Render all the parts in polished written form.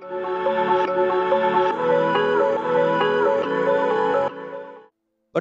But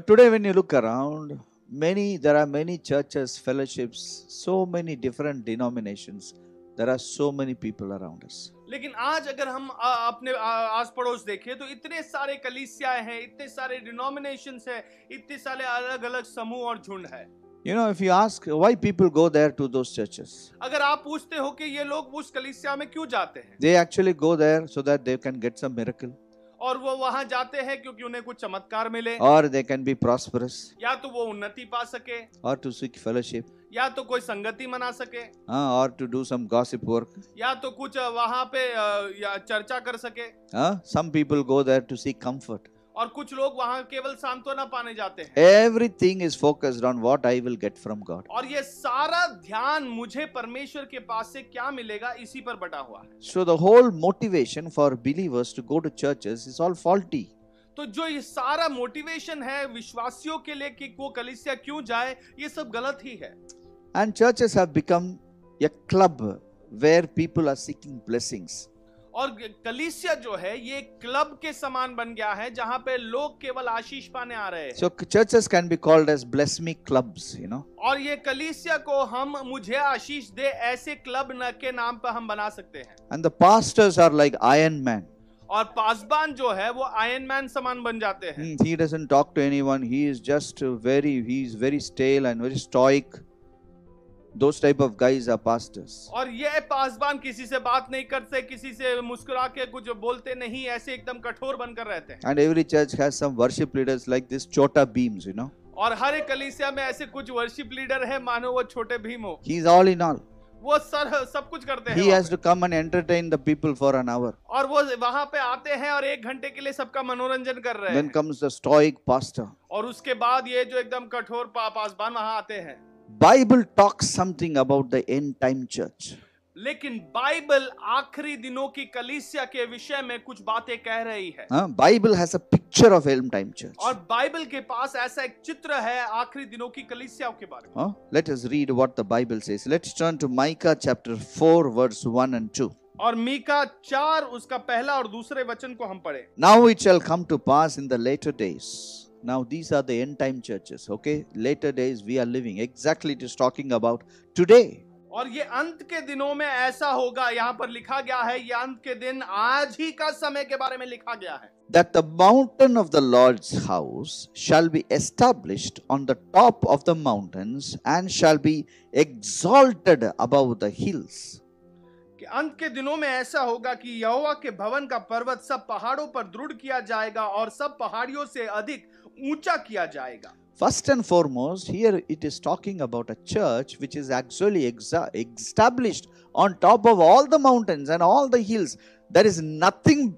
today when you look around, there are many churches, fellowships, so many different denominations. There are so many people around us. लेकिन आज अगर हम अपने आस पड़ोस देखें तो इतने सारे कलीसियाएं हैं, इतने सारे डिनोमिनेशंस हैं, इतने सारे अलग अलग समूह और झुंड है. You know, if you ask why people go there to those churches, अगर आप पूछते हो कि ये लोग उस कलीसिया में क्यों जाते हैं, they actually go there so that they can get some miracle, और वो वहां जाते हैं क्योंकि उन्हें कुछ चमत्कार मिले, or they can be prosperous, या तो वो उन्नति पा सके, or to seek fellowship, या तो कोई संगति मना सके, or to do some gossip work. या तो कुछ वहां पे या चर्चा कर सके. Some people go there to seek comfort. और कुछ लोग वहां केवल सांत्वना पाने जाते हैं. Everything is focused on what I will get from God. और ये सारा ध्यान मुझे परमेश्वर के पास से क्या मिलेगा इसी पर बटा हुआ है. So the whole motivation for believers to go to churches is all faulty. तो जो ये सारा मोटिवेशन है विश्वासियों के लिए कि वो कलीसिया क्यों जाए, ये सब गलत ही है. And churches have become a club where people are seeking blessings. और कलीसिया जो है ये क्लब के समान बन गया है जहां पे लोग केवल आशीष पाने आ रहे हैं. So churches can be called as bless me clubs, you know. और ये कलीसिया को हम मुझे आशीष दे ऐसे क्लब के नाम पर हम बना सकते हैं. And the pastors are like Iron Man. और पासबान जो है वो आयरन मैन समान बन जाते हैं. He doesn't talk to anyone. He is very stale and very stoic. Those type of guys are pastors. और ये पासबान किसी से बात नहीं करते, किसी से मुस्कुरा के कुछ बोलते नहीं, ऐसे एकदम कठोर बनकर रहते हैं. And every church has some worship leaders like this Chota Beams, you know. और हर एक कलीसिया में ऐसे कुछ वर्शिप लीडर है मानो वो छोटे भीम हो. He is all in all. वो सब कुछ करते हैं. He has to come and entertain the people for an hour. और वो वहां पे आते हैं और 1 घंटे के लिए सबका मनोरंजन कर रहे हैं. Then comes the stoic pastor. और उसके बाद ये जो एकदम कठोर पासबान वहां आते हैं. Bible talks something about the end time church. लेकिन बाइबल आखिरी दिनों की कलीसिया के विषय में कुछ बातें कह रही है. Bible has a picture of end time church. और बाइबल के पास ऐसा एक चित्र है आखिरी दिनों की कलीसिया के बारे में. Let us read what the Bible says. Let's turn to Micah chapter 4 verse 1 and 2. और मीका 4 उसका पहला और दूसरे वचन को हम पढ़े. Now it shall come to pass in the later days. Now these are the end time churches, okay? Later days we are living. Exactly it is talking about today. और ये अंत के दिनों में ऐसा होगा, यहाँ पर लिखा गया है ये अंत के दिन आज ही का समय के बारे में लिखा गया है. That the mountain of the Lord's house shall be established on the top of the mountains and shall be exalted above the hills. कि अंत के दिनों में ऐसा होगा कि यहोवा के भवन का पर्वत सब पहाड़ों पर दृढ़ किया जाएगा और सब पहाड़ियों से अधिक ऊंचा किया जाएगा. First and foremost, here it is talking about a church which is actually established on top of all the mountains and all the hills. There is nothing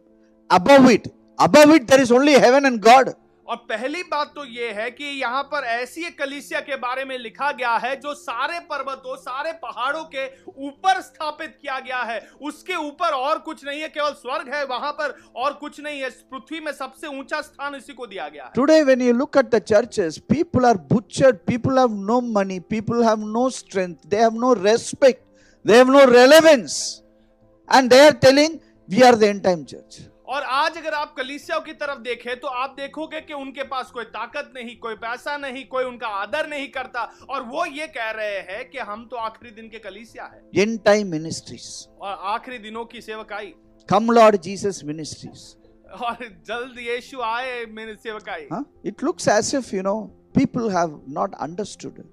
above it. Above it, there is only heaven and God. और पहली बात तो ये है कि यहाँ पर ऐसी एक कलीसिया के बारे में लिखा गया है जो सारे पर्वतों, सारे पहाड़ों के ऊपर स्थापित किया गया है. उसके ऊपर और कुछ नहीं है, केवल स्वर्ग है, वहां पर और कुछ नहीं है. पृथ्वी में सबसे ऊंचा स्थान इसी को दिया गया है. Today when you look at the churches, people are butchered, people have no money, people have no strength, they have no respect, they have no relevance, and they are telling we are the end time church. और आज अगर आप कलीसियाओं की तरफ देखें तो आप देखोगे कि उनके पास कोई ताकत नहीं, कोई पैसा नहीं, कोई उनका आदर नहीं करता, और वो ये कह रहे हैं कि हम तो आखिरी दिन के कलीसिया है. End time ministries. और आखिरी दिनों की सेवकाई. Come Lord Jesus ministries. और जल्द यीशु आए मेरी सेवकाई. It looks as if, you know, people have not understood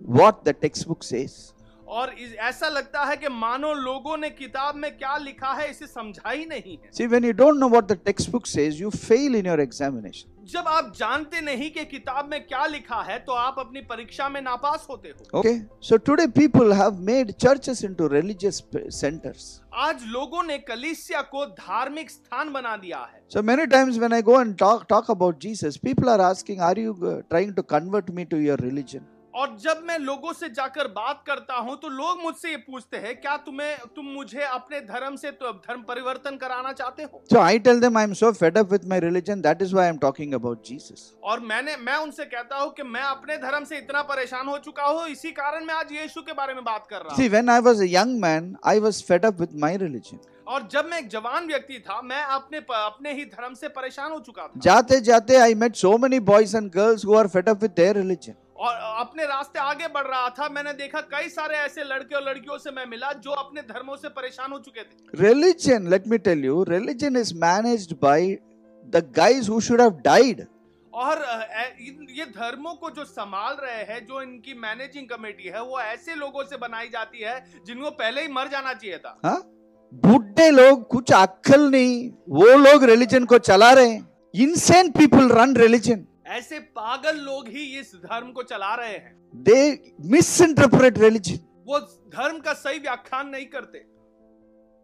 what the textbook says. और ऐसा लगता है कि मानो लोगों ने किताब में क्या लिखा है इसे समझा ही नहीं है. See, when you don't know what the textbook says, you fail in your examination. जब आप जानते नहीं कि किताब में क्या लिखा है तो आप अपनी परीक्षा में नापास होते हो. Okay, so today people have made churches into religious centers. आज लोगों ने कलीसिया को धार्मिक स्थान बना दिया है. So many times when I go and talk about Jesus, people are asking, are you trying to convert me to your religion? और जब मैं लोगों से जाकर बात करता हूं तो लोग मुझसे ये पूछते हैं, क्या तुम मुझे अपने धर्म से तो धर्म परिवर्तन कराना चाहते हो? So I tell them, I'm so fed up with my religion. That is why I'm talking about Jesus. और मैं उनसे कहता हूं कि मैं अपने धर्म से इतना परेशान हो चुका हूं, इसी कारण मैं आज यीशु के बारे में बात कर रहा हूं। See, when I was a young man, I was fed up with my religion. और जब मैं एक जवान व्यक्ति था, मैं अपने ही धर्म से परेशान हो चुका था। जाते जाते I met so many boys and girls who are fed up with their religion. और अपने रास्ते आगे बढ़ रहा था, मैंने देखा कई सारे ऐसे लड़के और लड़कियों से मैं मिला जो अपने धर्मों से परेशान हो चुके थे। Religion, let me tell you, religion is managed by the guys who should have died. और ये धर्मों को जो संभाल रहे हैं, जो इनकी मैनेजिंग कमेटी है, वो ऐसे लोगों से बनाई जाती है जिनको पहले ही मर जाना चाहिए था। हाँ? बुढ़े लोग, कुछ अक्ल नहीं, वो लोग रिलीजन को चला रहे हैं। Insane people run religion. ऐसे पागल लोग ही इस धर्म को चला रहे हैं। They misinterpret religion. वो धर्म का सही व्याख्यान नहीं करते।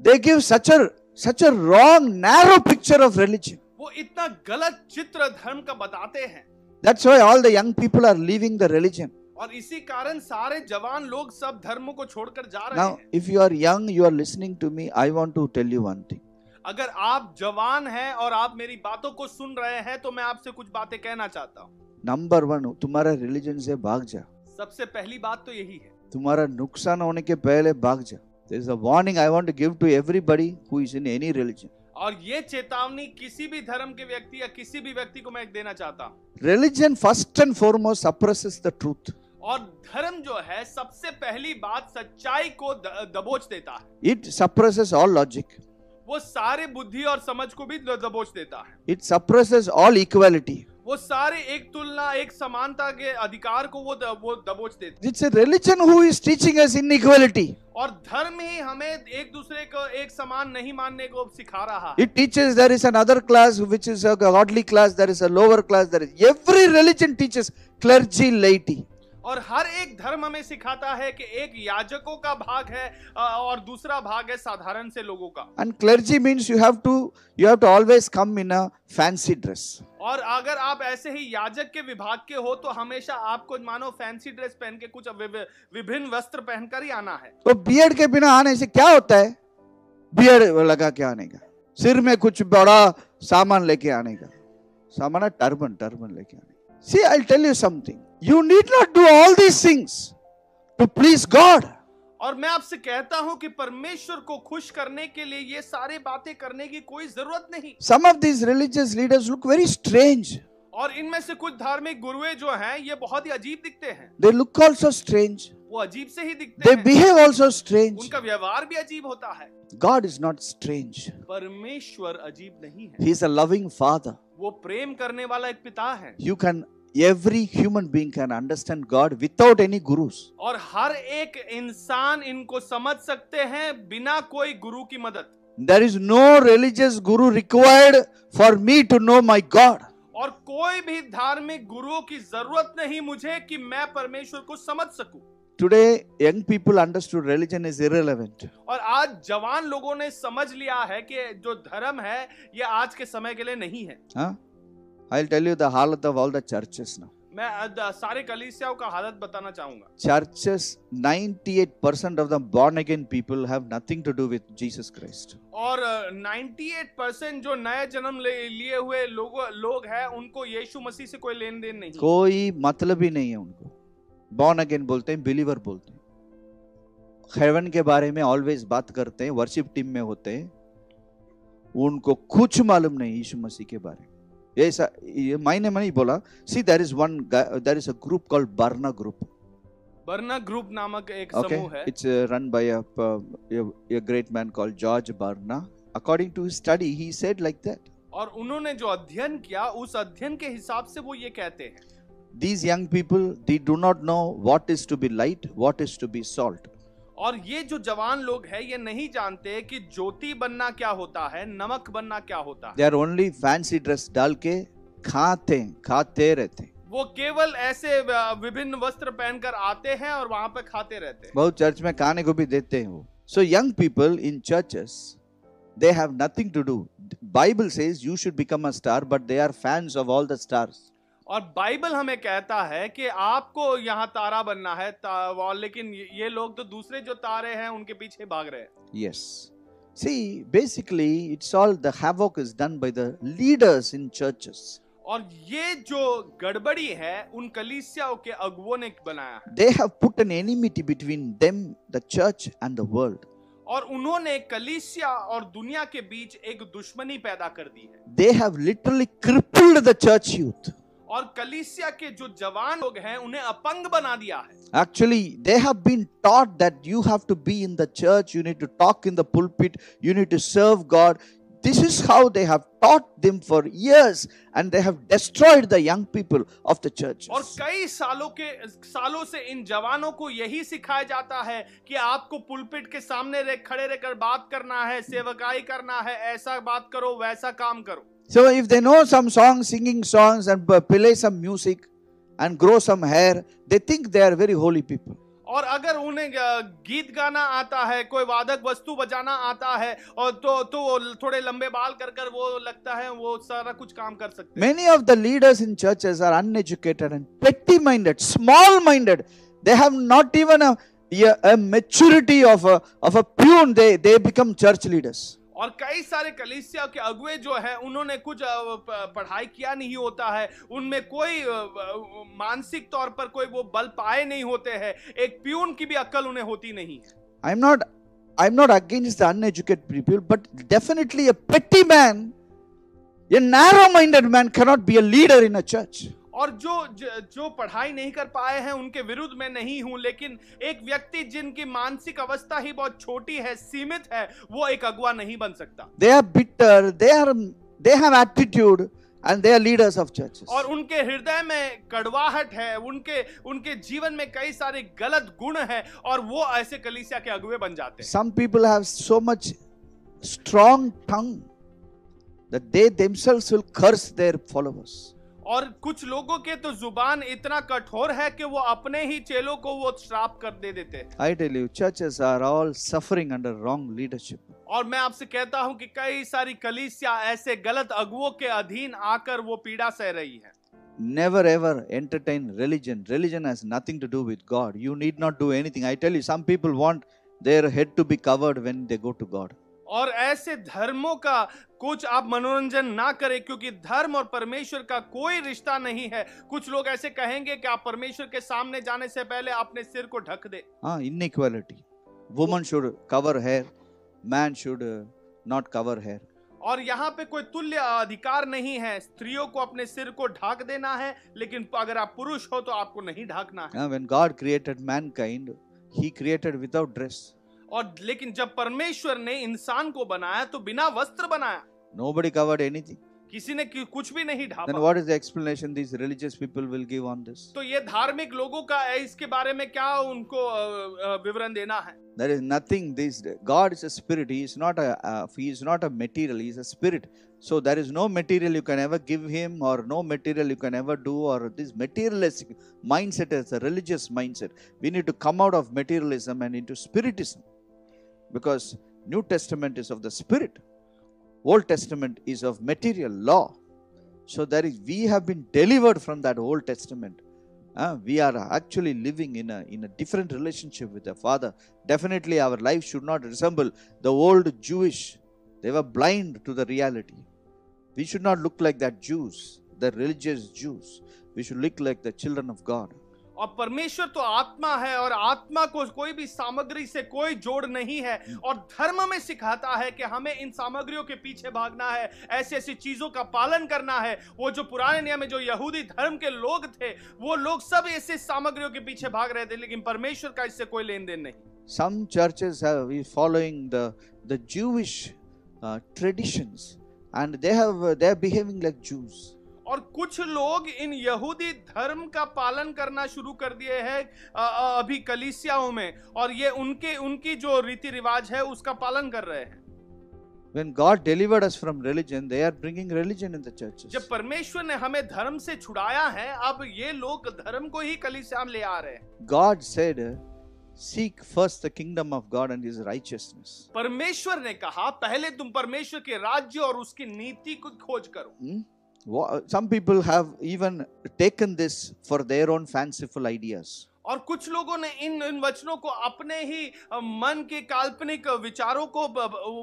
They give such a wrong, narrow picture of religion. वो इतना गलत चित्र धर्म का बताते हैं। That's why all the young people are leaving the religion. और इसी कारण सारे जवान लोग सब धर्मों को छोड़कर जा रहे Now, हैं। if you are young, you are listening to me, I want to tell you one thing. अगर आप जवान हैं और आप मेरी बातों को सुन रहे हैं तो मैं आपसे कुछ बातें कहना चाहता हूँ। Number one, तुम्हारा रिलीजन से भाग जा। सबसे पहली बात तो यही है, तुम्हारा नुकसान होने के पहले भाग जा। There is a warning I want to give to everybody who is in any religion. और ये चेतावनी किसी भी धर्म के व्यक्ति या किसी भी व्यक्ति को मैं देना चाहता हूँ। Religion first and foremost suppresses the truth. और धर्म जो है सबसे पहली बात सच्चाई को दबोच देता है। It suppresses all logic. वो सारे बुद्धि और समझ को भी दबोच देता है। It suppresses all equality. वो सारे एक तुलना, एक समानता के अधिकार को वो दबोच देता है। It's a religion who is teaching us inequality. और धर्म ही हमें एक दूसरे को एक समान नहीं मानने को सिखा रहा है। It teaches there is another class which is a godly class, there is a lower class, there is every religion teaches clergy, laity. और हर एक धर्म हमें सिखाता है कि एक याजकों का भाग है और दूसरा भाग है साधारण से लोगों का। And clergy means you have to always come in a fancy dress. और अगर आप ऐसे ही याजक के विभाग के हो तो हमेशा आपको मानो फैंसी ड्रेस पहन के कुछ विभिन्न वस्त्र पहनकर ही आना है। तो बियर्ड के बिना आने से क्या होता है? बियर्ड लगा के आने का, सिर में कुछ बड़ा सामान लेके आने का, सामान टर्बन लेके आने का। See, I'll tell you something. You need not do all these things to please God. और मैं आपसे कहता हूं कि परमेश्वर को खुश करने के लिए ये सारी बातें करने की कोई जरूरत नहीं। Some of these religious leaders look very strange. और इनमें से कुछ धार्मिक गुरुए जो हैं ये बहुत ही अजीब दिखते हैं। They look also strange. वो अजीब से ही दिखते They हैं। behave also strange. उनका व्यवहार भी अजीब होता है। God is not strange. परमेश्वर अजीब नहीं है। He is a loving father. वो प्रेम करने वाला एक पिता है। Every human being can understand God without any gurus. और हर एक इंसान इनको समझ सकते हैं बिना कोई गुरु की मदद। There is no religious guru required for me to know my God. और कोई भी धार्मिक गुरुओं की जरूरत नहीं मुझे कि मैं परमेश्वर को समझ सकूं। Today, young people understood religion is irrelevant. और आज जवान लोगों ने समझ लिया है कि जो धर्म है ये आज के समय के लिए नहीं है। Huh? I'll tell you the halat of all the churches now. मैं सारे कलीसियाओं का हालत बताना चाहूंगा। Churches, 98% of the born again people have nothing to do with Jesus Christ. और 98% जो नए जन्म लिए हुए लोग हैं उनको यीशु मसीह से कोई लेन देन नहीं। कोई मतलब ही नहीं है उनको। Born again बोलते हैं, believer बोलते हैं। हेवन के बारे में ऑलवेज बात करते हैं, वर्शिप टीम में होते हैं, उनको कुछ मालूम नहीं यीशु मसीह के बारे में। ऐसा मैंने नहीं बोला। See, there is a group called Barna Group. Barna group नामक एक समूह है। It's run by a great man called George Barna. According to his study, he said like that. और उन्होंने जो अध्ययन किया उस अध्ययन के हिसाब से वो ये कहते हैं, These young people, they do not know what is to be light, what is to be salt. और ये जो जवान लोग हैं ये नहीं जानते कि ज्योति बनना क्या होता है, नमक बनना क्या होता है। They are only fancy dress डाल के खाते रहते हैं। वो केवल ऐसे विभिन्न वस्त्र पहनकर आते हैं और वहां पे खाते रहते हैं। बहुत चर्च में खाने को भी देते हैं वो। So young people in churches, they have nothing to do. Bible says you should become a star, but they are fans of all the stars. और बाइबल हमें कहता है कि आपको यहाँ तारा बनना है, लेकिन ये लोग तो दूसरे जो तारे हैं उनके पीछे भाग रहे हैं। Yes. See, basically, it's all the havoc is done by the leaders in churches. और ये जो गड़बड़ी है उन कलीसियाओं के अगुवों ने बनाया है। They have put an enmity between them, the church, and the world. और उन्होंने कलीसिया और दुनिया के बीच एक दुश्मनी पैदा कर दी है। They have literally crippled the church youth. और कलीसिया के जो जवान लोग हैं उन्हें अपंग बना दिया है। Actually, they have been taught that you have to be in the church, you need to talk in the pulpit, you need to serve God. This is how they have taught them for years, and they have destroyed the young people of the churches. और कई सालों से इन जवानों को यही सिखाया जाता है कि आपको पुलपिट के सामने खड़े रहकर बात करना है, सेवकाई करना है, ऐसा बात करो, वैसा काम करो। So if they know some songs, singing songs, and play some music and grow some hair, they think they are very holy people. और अगर उन्हें गीत गाना आता है, कोई वादक वस्तु बजाना आता है, और तो वो थोड़े लंबे बाल कर वो लगता है वो सारा कुछ काम कर सकते हैं। Many of the leaders in churches are uneducated and petty-minded, small-minded. They have not even a maturity of a peon. They become church leaders. और कई सारे कलीसिया के अगुए जो हैं उन्होंने कुछ पढ़ाई किया नहीं होता है, उनमें कोई मानसिक तौर पर कोई वो बल पाए नहीं होते हैं, एक प्यून की भी अक्ल उन्हें होती नहीं है। I'm not against the uneducated people, but definitely a petty man, a narrow-minded man cannot be a leader in a church. और जो पढ़ाई नहीं कर पाए हैं उनके विरुद्ध मैं नहीं हूं, लेकिन एक व्यक्ति जिनकी मानसिक अवस्था ही बहुत छोटी है, सीमित है, वो एक अगुवा नहीं बन सकता। They are bitter, they have attitude, and they are leaders of churches. और उनके हृदय में कड़वाहट है, उनके जीवन में कई सारे गलत गुण है, और वो ऐसे कलीसिया के अगुवे बन जाते हैं। Some people have so much strong tongue that they themselves will curse their followers. और कुछ लोगों के तो जुबान इतना कठोर है कि वो अपने ही चेलों को वो श्राप कर देते हैं। I tell you, churches are all suffering under wrong leadership. और मैं आपसे कहता हूं कि कई सारी कलीसिया ऐसे गलत अगुवों के अधीन आकर वो पीड़ा सह रही है। Never ever entertain religion. Religion has nothing to do with God. You need not do anything. I tell you, some people want their head to be covered when they go to God. और ऐसे धर्मों का कुछ आप मनोरंजन ना करें, क्योंकि धर्म और परमेश्वर का कोई रिश्ता नहीं है। कुछ लोग ऐसे कहेंगे कि आप परमेश्वर के सामने जाने से पहले अपने सिर को ढक दे। Inequality. Woman should cover hair, man should not cover hair. और यहाँ पे कोई तुल्य अधिकार नहीं है, स्त्रियों को अपने सिर को ढक देना है, लेकिन अगर आप पुरुष हो तो आपको नहीं ढकना है। When God created mankind, He created without dress. और लेकिन जब परमेश्वर ने इंसान को बनाया तो बिना वस्त्र बनाया। Nobody covered anything. किसी ने कुछ भी नहीं ढापा। Then what is the explanation these religious people will give on this? तो ये धार्मिक लोगों का इसके बारे में क्या उनको विवरण देना है? There is nothing. God is a spirit. He is not a material. He is a spirit. So there is no material you can ever give him, or no material you can ever do, or this materialistic mindset is a religious mindset. We need to come out of materialism and into spiritism, because New Testament is of the spirit. Old Testament is of material law. So we have been delivered from that Old Testament. We are actually living in a different relationship with the Father. Definitely our life should not resemble the old Jewish. They were blind to the reality. We should not look like that Jews, the religious Jews. We should look like the children of God. और परमेश्वर तो आत्मा है, और आत्मा को कोई भी सामग्री से कोई जोड़ नहीं है, और धर्म में सिखाता है कि हमें इन सामग्रियों के पीछे भागना है, ऐसी चीजों का पालन करना है। वो जो पुराने नियम में जो यहूदी धर्म के लोग थे, वो लोग सब ऐसे सामग्रियों के पीछे भाग रहे थे, लेकिन परमेश्वर का इससे कोई लेन देन नहीं। Some churches are following the Jewish traditions, and they are behaving like Jews. और कुछ लोग इन यहूदी धर्म का पालन करना शुरू कर दिए हैं अभी कलीसियाओं में, और ये उनकी जो रीति रिवाज है उसका पालन कर रहे हैं। When God delivered us from religion, they are bringing religion in the churches. जब परमेश्वर ने हमें धर्म से छुड़ाया है, अब ये लोग धर्म को ही कलीसिया में ले आ रहे हैं। God said, seek first the kingdom of God and his righteousness. परमेश्वर ने कहा पहले तुम परमेश्वर के राज्य और उसकी नीति को खोज करो। Some people have even taken this for their own fanciful ideas. और कुछ लोगों ने इन वचनों को अपने ही मन के काल्पनिक विचारों को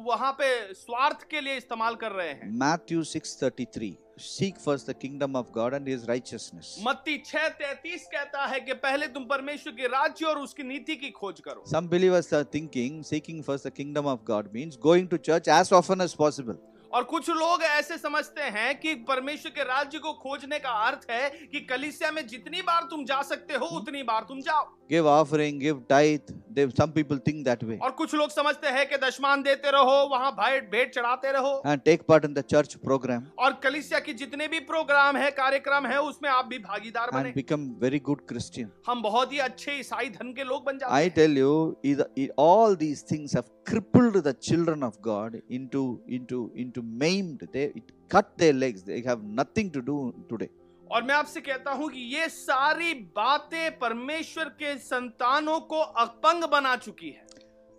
वहां पे स्वार्थ के लिए इस्तेमाल कर रहे हैं। Matthew 6:33, seek first the kingdom of God and His righteousness. मत्ती 6:33 कहता है कि पहले तुम परमेश्वर के राज्य और उसकी नीति की खोज करो। Some believers are thinking seeking first the kingdom of God means going to church as often as possible. और कुछ लोग ऐसे समझते हैं कि परमेश्वर के राज्य को खोजने का अर्थ है कि कलीसिया में जितनी बार तुम जा सकते हो उतनी बार तुम जाओ। Give offering, give tithe. Some people think that way. और कुछ लोग समझते हैं कि दशमान देते रहो, वहां भेंट चढ़ाते रहो, And take part in the church program. और कलीसिया की जितने भी प्रोग्राम है, कार्यक्रम है, उसमें आप भी भागीदार बने। And become very good Christian. हम बहुत ही अच्छे ईसाई धर्म के लोग बन जाते I हैं। tell you, all these things have crippled the children of God into maimed. It cut their legs. They have nothing to do today. और मैं आपसे कहता हूं कि ये सारी बातें परमेश्वर के संतानों को अपंग बना चुकी है।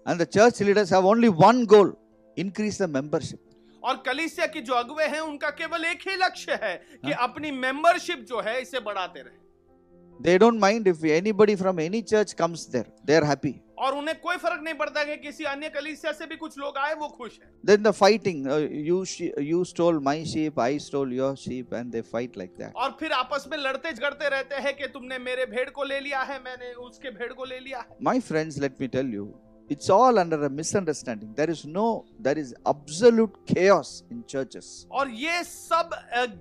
And the church leaders have only one goal: increase the membership. और कलीसिया के जो अगुवे हैं उनका केवल एक ही लक्ष्य है कि अपनी मेंबरशिप जो है इसे बढ़ाते रहे। They don't mind if anybody from any church comes there. They are happy. और उन्हें कोई फर्क नहीं पड़ता कि किसी अन्य कलीसिया से भी कुछ लोग आए, वो खुश हैं। Then the fighting, you stole my sheep, I stole your sheep, and they fight like that. और फिर आपस में लड़ते झगड़ते रहते हैं कि तुमने मेरे भेड़ को ले लिया है, मैंने उसके भेड़ को ले लिया है। My friends, let me tell you, it's all under a misunderstanding. There is absolute chaos in churches. और ये सब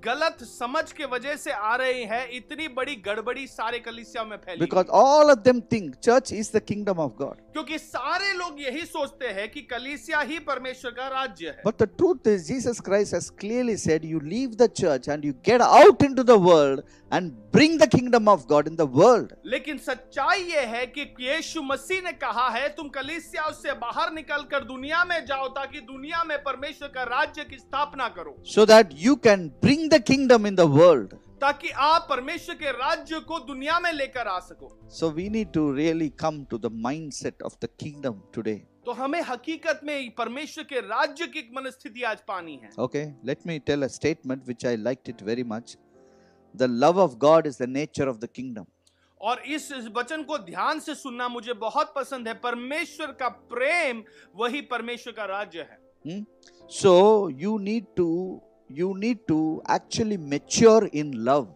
गलत समझ के वजह से आ रही है, इतनी बड़ी गड़बड़ी सारे कलीसिया में फैली। Because all of them think church is the kingdom of God. क्योंकि सारे लोग यही सोचते हैं कि कलीसिया ही परमेश्वर का राज्य है। But the truth is, Jesus Christ has clearly said, you leave the church and you get out into the world and bring the kingdom of God in the world. लेकिन सच्चाई ये है कि यीशु मसीह ने कहा है, तुम कलीसिया से बाहर निकलकर दुनिया में जाओ ताकि दुनिया में परमेश्वर का राज्य की स्थापना करो। So that you can bring the kingdom in the world. ताकि आप परमेश्वर के राज्य को दुनिया में लेकर आ सको। So we need to really come to the mindset of the kingdom today. तो हमें हकीकत में परमेश्वर के राज्य की मनस्थिति आज पानी है। Okay, let me tell a statement which I liked it very much. The love of God is the nature of the kingdom. और इस वचन को ध्यान से सुनना मुझे बहुत पसंद है। परमेश्वर का प्रेम वही परमेश्वर का राज्य है। So you need to actually mature in love.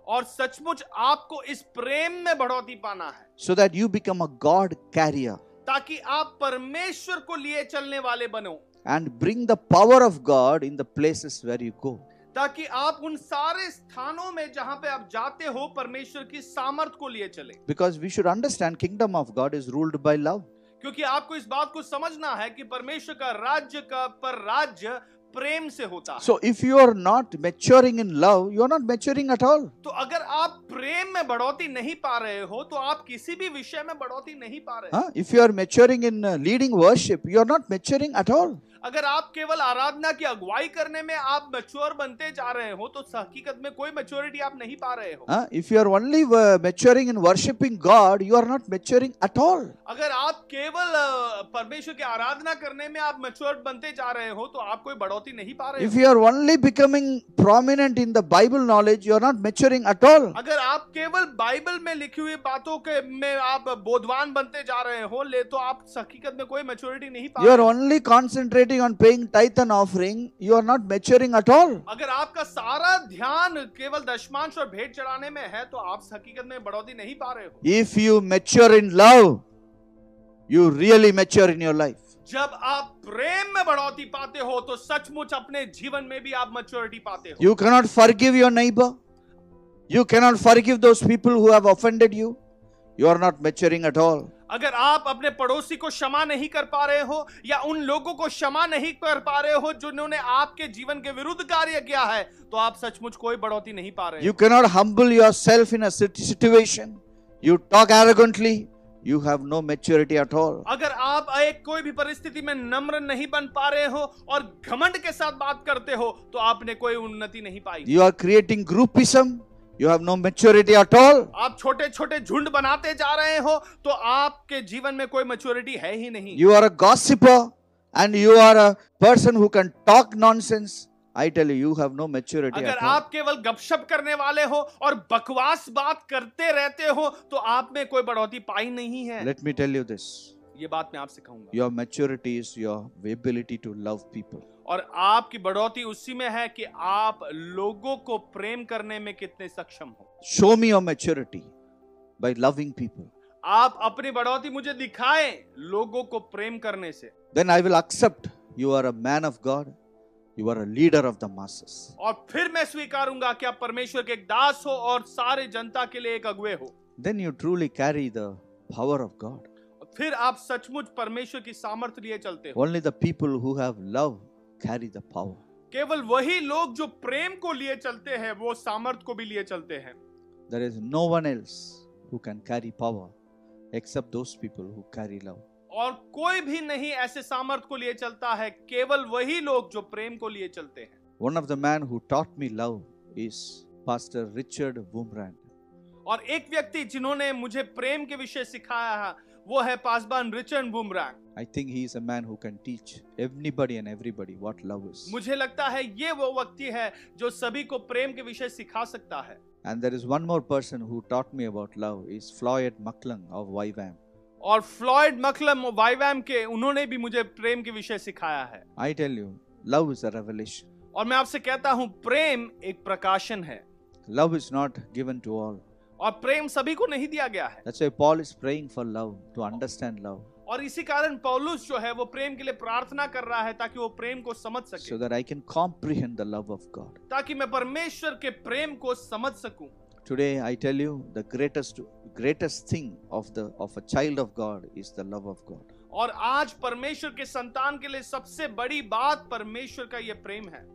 और सचमुच आपको इस प्रेम में बढ़ोतरी पाना है। So that you become a God carrier. ताकि आप परमेश्वर को लिए चलने वाले बनो। And bring the power of God in the places where you go. ताकि आप उन सारे स्थानों में जहां पे आप जाते हो परमेश्वर की सामर्थ को लिए चले। Because we should understand kingdom of God is ruled by love. क्योंकि आपको इस बात को समझना है कि परमेश्वर का राज्य प्रेम से होता है। So if you are not maturing in love, you are not maturing at all. तो अगर आप प्रेम में बढ़ोतरी नहीं पा रहे हो तो आप किसी भी विषय में बढ़ोतरी नहीं पा रहे। If you are maturing in leading worship, you are not maturing at all. अगर आप केवल आराधना की अगुवाई करने में आप मैच्योर बनते जा रहे हो तो हकीकत में कोई मैच्योरिटी आप नहीं पा रहे हो। If you are only maturing in worshiping God, you are not maturing at all. अगर आप केवल परमेश्वर की आराधना करने में आप मैच्योर बनते जा रहे हो तो आप कोई बढ़ोतरी नहीं पा रहे हो। If you are only becoming prominent in the Bible knowledge, you are not maturing at all. अगर आप केवल बाइबल में लिखी हुई बातों के में आप बोधवान बनते जा रहे हो तो आप हकीकत में कोई मैच्योरिटी नहीं पा रहे। You are only concentrating on paying tithe and offering, you are not maturing at all. अगर आपका सारा ध्यान केवल दशमांश और भेंट चढ़ाने में है तो आप हकीकत में बढ़ोतरी नहीं पा रहे हो। If you mature in love, you really mature in your life. जब आप प्रेम में बढ़ोतरी पाते हो तो सचमुच अपने जीवन में भी आप मैच्योरिटी पाते हो। You cannot forgive your neighbor. You cannot forgive those people who have offended you. You are not maturing at all. अगर आप अपने पड़ोसी को क्षमा नहीं कर पा रहे हो या उन लोगों को क्षमा नहीं कर पा रहे हो जिन्होंने आपके जीवन के विरुद्ध कार्य किया है तो आप सचमुच कोई बढ़ोतरी नहीं पा रहे हो। You cannot humble yourself in a situation. You talk arrogantly. You have no maturity at all. अगर आप एक कोई भी परिस्थिति में नम्र नहीं बन पा रहे हो और घमंड के साथ बात करते हो तो आपने कोई उन्नति नहीं पाई। You are creating groupism. You have no maturity at all. आप छोटे छोटे झुंड बनाते जा रहे हो तो आपके जीवन में कोई मैच्योरिटी है ही नहीं। You are a gossiper and you are a person who can talk nonsense I tell you, you have no maturity अगर at all. आप केवल गपशप करने वाले हो और बकवास बात करते रहते हो तो आप में कोई बढ़ोतरी पाई नहीं है। Let me tell you this. ये बात मैं आपसे कहूंगा। Your maturity is your ability to love people. और आपकी बढ़ोतरी उसी में है कि आप लोगों को प्रेम करने में कितने सक्षम हो। Show me your maturity by loving people. आप अपनी बढ़ोतरी मुझे दिखाएं लोगों को प्रेम करने से। Then I will accept you are a man of God. You are a leader of the masses. और फिर मैं स्वीकारूंगा कि आप परमेश्वर के एक दास हो और सारे जनता के लिए एक अगुवे हो। Then you truly carry the power of God. फिर आप सचमुच परमेश्वर की सामर्थ्य लिए चलते हो। Only the people who have love carry the power. केवल वही लोग जो प्रेम को लिए चलते हैं वो सामर्थ्य को भी लिए चलते हैं। There is no one else who can carry power except those people who carry love. और कोई भी नहीं ऐसे सामर्थ्य को लिए चलता है, केवल वही लोग जो प्रेम को लिए चलते हैं। One of the men who taught me love is Pastor Richard Wurmbrand. और एक व्यक्ति जिन्होंने मुझे प्रेम के विषय सिखाया है वो है pastor Richard Wurmbrand. I think he is a man who can teach anybody and everybody what love is. मुझे लगता है ये वो व्यक्ति है जो सभी को प्रेम के विषय सिखा सकता है। And there is one more person who taught me about love is Floyd McClung of YWAM. और फ्लॉयड मकलम वाईवैम के उन्होंने भी मुझे प्रेम के विषय सिखाया है। I tell you, love is a revelation. और मैं आपसे कहता हूँ प्रेम एक प्रकाशन है। Love is not given to all. और प्रेम सभी को नहीं दिया गया है। That's why Paul is praying for love, to understand love, और इसी कारण पौलुस जो है वो प्रेम के लिए प्रार्थना कर रहा है ताकि वो प्रेम को समझ so सके, that I can comprehend the love of God. ताकि मैं परमेश्वर के प्रेम को समझ सकूं। Today I tell you, the greatest thing of a child of God is the love of God. और आज परमेश्वर के संतान के लिए सबसे बड़ी बात परमेश्वर का ये प्रेम है।